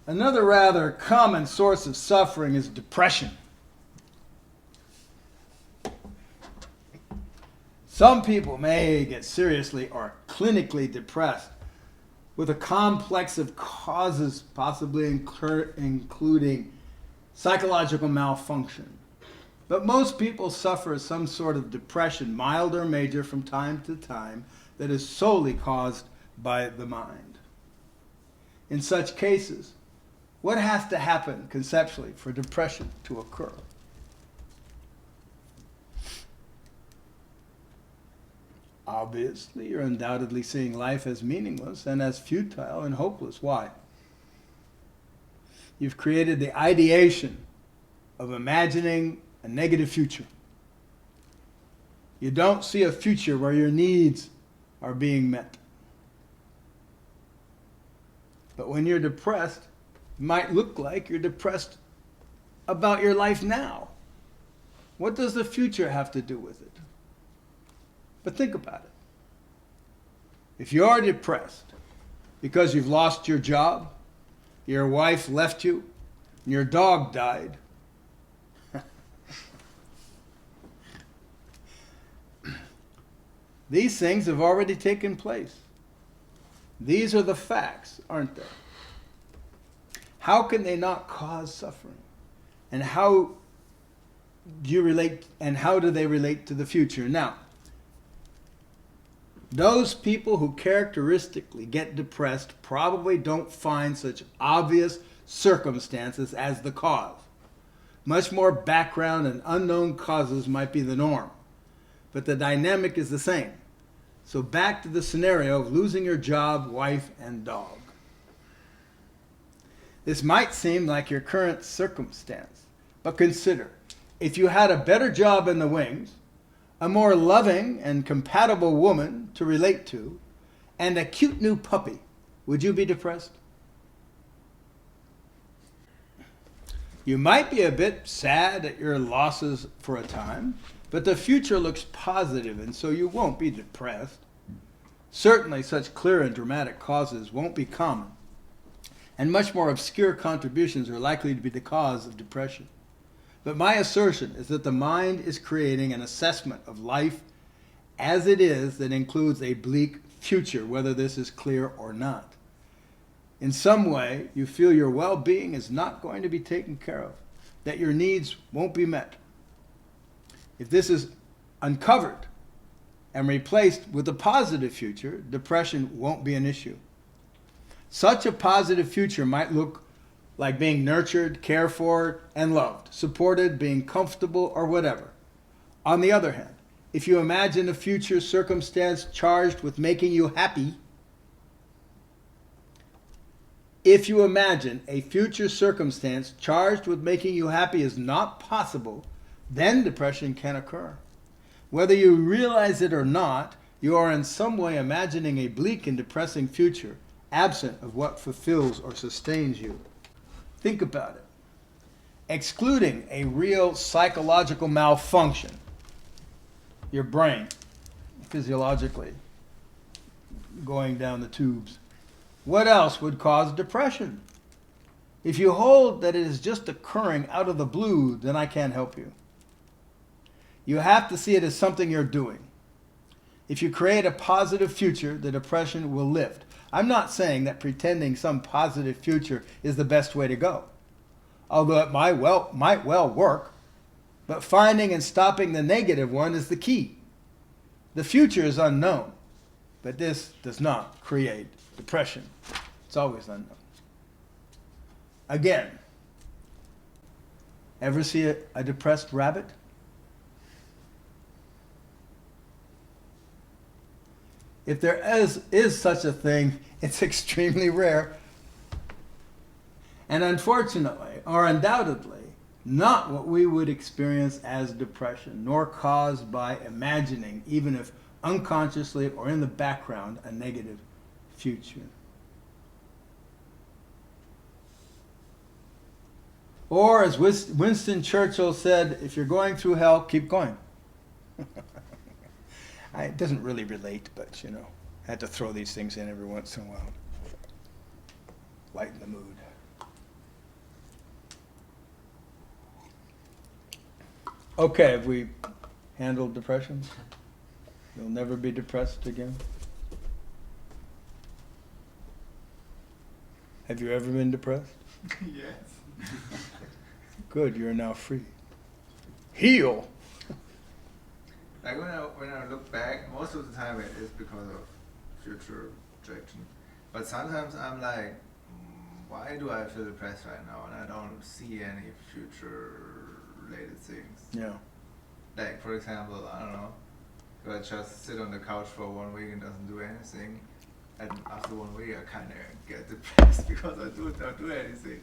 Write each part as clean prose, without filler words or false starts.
Another rather common source of suffering is depression. Some people may get seriously or clinically depressed with a complex of causes, possibly including psychological malfunction. But most people suffer some sort of depression, mild or major, from time to time that is solely caused by the mind. In such cases, what has to happen conceptually for depression to occur? Obviously, you're undoubtedly seeing life as meaningless and as futile and hopeless. Why? You've created the ideation of imagining a negative future. You don't see a future where your needs are being met. But when you're depressed, it might look like you're depressed about your life now. What does the future have to do with it? But think about it. If you're depressed because you've lost your job, your wife left you, and your dog died, these things have already taken place. These are the facts, aren't they? How can they not cause suffering? And how do they relate to the future? Now, those people who characteristically get depressed probably don't find such obvious circumstances as the cause. Much more background and unknown causes might be the norm, but the dynamic is the same. So back to the scenario of losing your job, wife, and dog. This might seem like your current circumstance, but consider, if you had a better job in the wings, a more loving and compatible woman to relate to, and a cute new puppy, would you be depressed? You might be a bit sad at your losses for a time, but the future looks positive, and so you won't be depressed. Certainly such clear and dramatic causes won't be common, and much more obscure contributions are likely to be the cause of depression. But my assertion is that the mind is creating an assessment of life as it is that includes a bleak future, whether this is clear or not. In some way, you feel your well-being is not going to be taken care of, that your needs won't be met. If this is uncovered and replaced with a positive future, depression won't be an issue. Such a positive future might look like being nurtured, cared for, and loved, supported, being comfortable, or whatever. On the other hand, if you imagine a future circumstance charged with making you happy, if you imagine a future circumstance charged with making you happy is not possible, then depression can occur. Whether you realize it or not, you are in some way imagining a bleak and depressing future, absent of what fulfills or sustains you. Think about it. Excluding a real psychological malfunction, your brain physiologically going down the tubes, what else would cause depression? If you hold that it is just occurring out of the blue, then I can't help you. You have to see it as something you're doing. If you create a positive future, the depression will lift. I'm not saying that pretending some positive future is the best way to go, although it might well work, but finding and stopping the negative one is the key. The future is unknown, but this does not create depression. It's always unknown. Again, ever see a depressed rabbit? If there is such a thing, it's extremely rare. And unfortunately, or undoubtedly, not what we would experience as depression, nor caused by imagining, even if unconsciously or in the background, a negative future. Or as Winston Churchill said, if you're going through hell, keep going. It doesn't really relate, but I had to throw these things in every once in a while. Lighten the mood. Okay, have we handled depression? You'll never be depressed again? Have you ever been depressed? Yes. Good, you're now free. Heal! Like when I look back, most of the time it is because of future projection. But sometimes I'm like, why do I feel depressed right now? And I don't see any future related things. Yeah. Like, for example, I don't know, if I just sit on the couch for 1 week and doesn't do anything, and after 1 week I kind of get depressed because I don't do anything.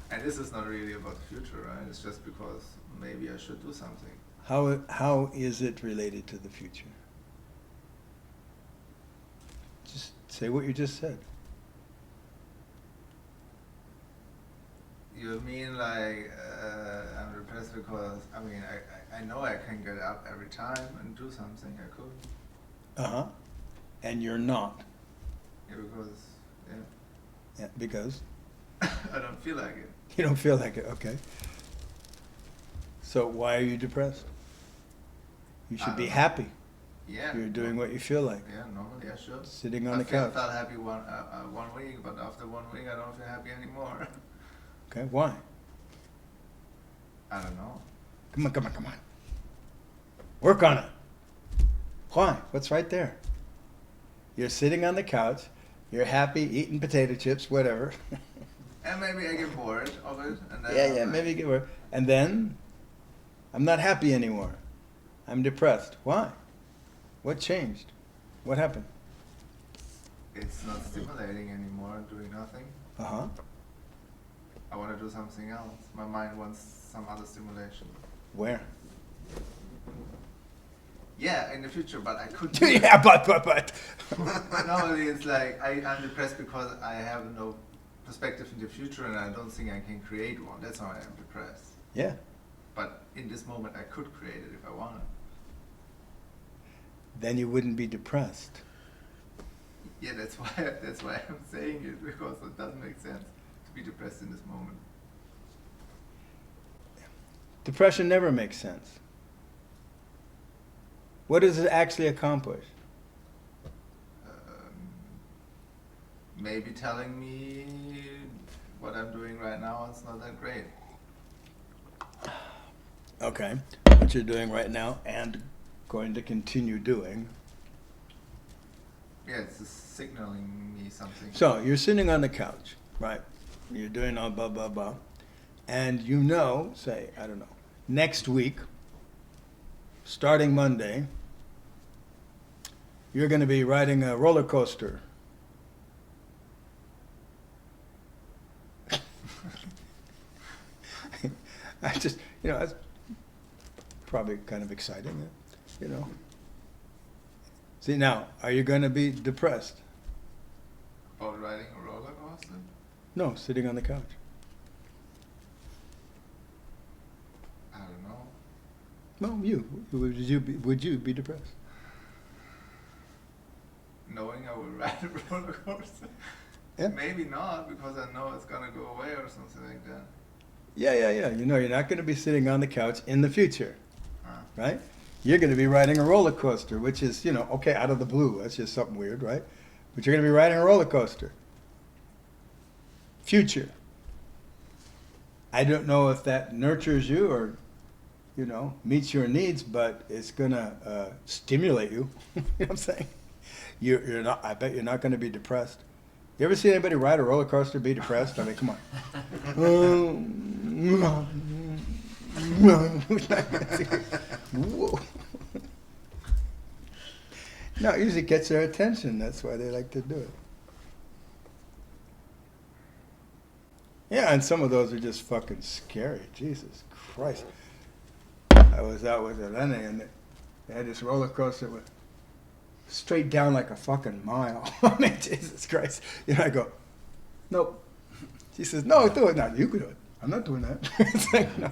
And this is not really about the future, right? It's just because maybe I should do something. How is it related to the future? Just say what you just said. You mean like I'm depressed because I know I can get up every time and do something I could. Uh-huh. And you're not. Yeah, because Yeah, because? I don't feel like it. You don't feel like it, okay. So why are you depressed? You should be happy. Yeah. You're doing what you feel like. Yeah, normally I should. Sitting on the couch. I felt happy 1 week, but after 1 week I don't feel happy anymore. Okay, why? I don't know. Come on. Work on it. Why? What's right there? You're sitting on the couch, you're happy, eating potato chips, whatever. And maybe I get bored of it. And then Yeah, maybe you get bored. And then, I'm not happy anymore. I'm depressed. Why? What changed? What happened? It's not stimulating anymore, doing nothing. Uh-huh. I want to do something else. My mind wants some other stimulation. Where? Yeah, in the future, but I could. Yeah, but. Normally it's like I'm depressed because I have no perspective in the future and I don't think I can create one. That's why I'm depressed. Yeah. But in this moment I could create it if I wanted. Then you wouldn't be depressed. Yeah, that's why I'm saying it, because it doesn't make sense to be depressed in this moment. Depression never makes sense. What does it actually accomplish? Maybe telling me what I'm doing right now is not that great. Okay, what you're doing right now and going to continue doing. Yeah, it's just signaling me something. So you're sitting on the couch, right? You're doing all blah, blah, blah. And you know, say, I don't know, next week, starting Monday, you're going to be riding a roller coaster. I just, that's probably kind of exciting, See, now, are you going to be depressed? About riding a roller coaster? No, sitting on the couch. I don't know. No, would you be depressed? Knowing I will ride a roller coaster? Yeah. Maybe not, because I know it's gonna go away or something like that. Yeah. You're not going to be sitting on the couch in the future, Huh. right? You're going to be riding a roller coaster, which is, okay, out of the blue. That's just something weird, right? But you're going to be riding a roller coaster. Future. I don't know if that nurtures you or, meets your needs, but it's going to stimulate you. You know what I'm saying? You're not. I bet you're not going to be depressed. You ever see anybody ride a roller coaster be depressed? I mean, come on. Whoa. No, it usually gets their attention. That's why they like to do it. Yeah, and some of those are just fucking scary. Jesus Christ. I was out with Elena and they had this roller coaster with straight down like a fucking mile. I mean, Jesus Christ. I go, nope. She says, no, do it. No, you can do it. I'm not doing that. It's like, no.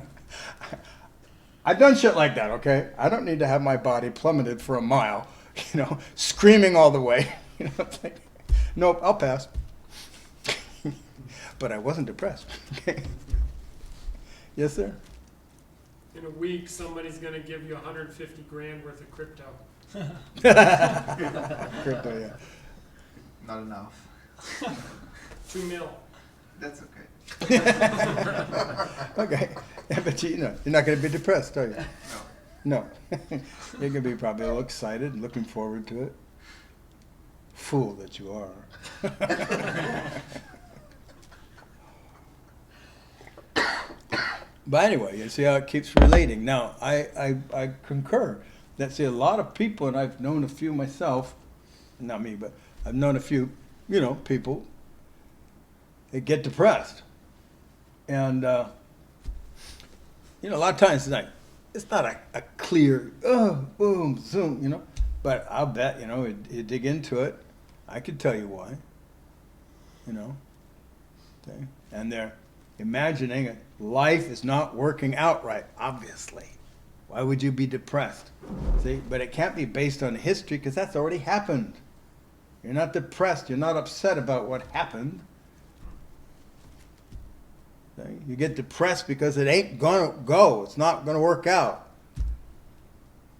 I've done shit like that, okay? I don't need to have my body plummeted for a mile, screaming all the way. It's like, nope, I'll pass. But I wasn't depressed. Okay? Yes, sir? in a week somebody's going to give you 150 grand worth of crypto. Crypto, yeah. Not enough. 2 mil. That's okay. Okay, yeah, but you know, you're not going to be depressed, are you? No. No. You're going to be probably all excited and looking forward to it. Fool that you are. But anyway, you see how it keeps relating. Now, I concur that, see, a lot of people, and I've known a few myself, not me, but I've known a few, you know, people, they get depressed. And, you know, a lot of times it's not a clear, oh, boom, zoom, you know. But I'll bet, you know, you dig into it, I could tell you why, you know. Okay? And they're imagining life is not working out right, obviously. Why would you be depressed? See, but it can't be based on history because that's already happened. You're not depressed, you're not upset about what happened. Okay? You get depressed because it ain't gonna go, it's not gonna work out.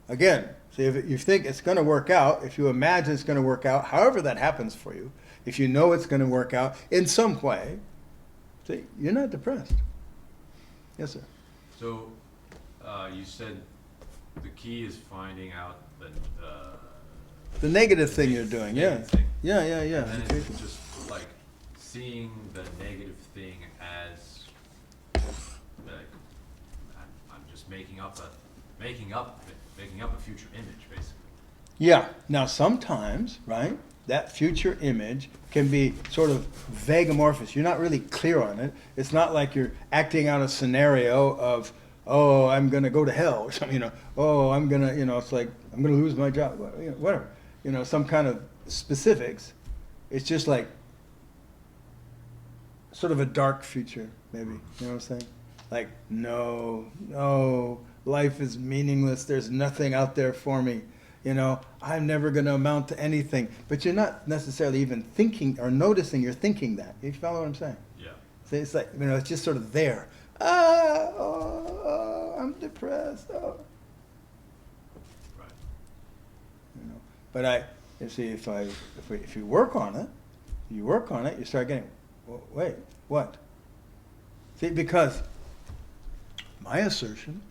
Again, see, if you think it's gonna work out, if you imagine it's gonna work out, however that happens for you, if you know it's gonna work out in some way, see, you're not depressed. Yes, sir. So, you said the key is finding out The negative thing you're doing, yeah. negative thing. Yeah. And then Okay. it's just like seeing the negative thing as like I'm just making up a future image, basically. Yeah. Now, sometimes, right, that future image can be sort of vague amorphous. You're not really clear on it. It's not like you're acting out a scenario of, oh, I'm going to go to hell or something, you know. Oh, I'm going to, you know, it's like, I'm going to lose my job, you know, whatever. You know, some kind of specifics. It's just like sort of a dark future, maybe. You know what I'm saying? Like, no, life is meaningless. There's nothing out there for me. You know, I'm never going to amount to anything. But you're not necessarily even thinking or noticing you're thinking that. You follow what I'm saying? Yeah. So it's like, you know, it's just sort of there. I'm depressed. Oh. Right. You know, but you see, if you work on it, you start getting, well, wait, what? See, because my assertion,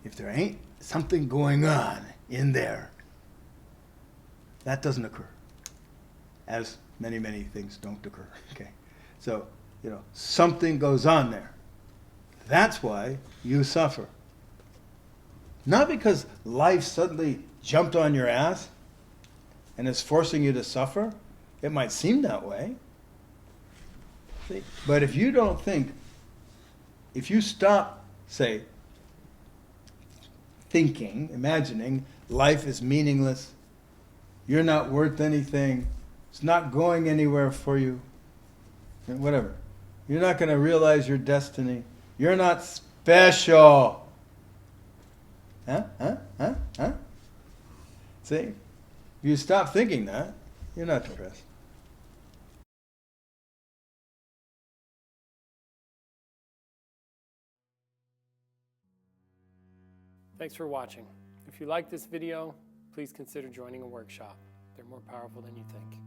if there ain't something going on in there, that doesn't occur. As many things don't occur. Okay, so you know something goes on there. That's why you suffer. Not because life suddenly jumped on your ass and is forcing you to suffer. It might seem that way. See? But if you don't think, if you stop, say, thinking, imagining life is meaningless, you're not worth anything, it's not going anywhere for you, whatever. You're not going to realize your destiny. You're not special. Huh? See? If you stop thinking that, you're not depressed. Thanks for watching. If you like this video, please consider joining a workshop. They're more powerful than you think.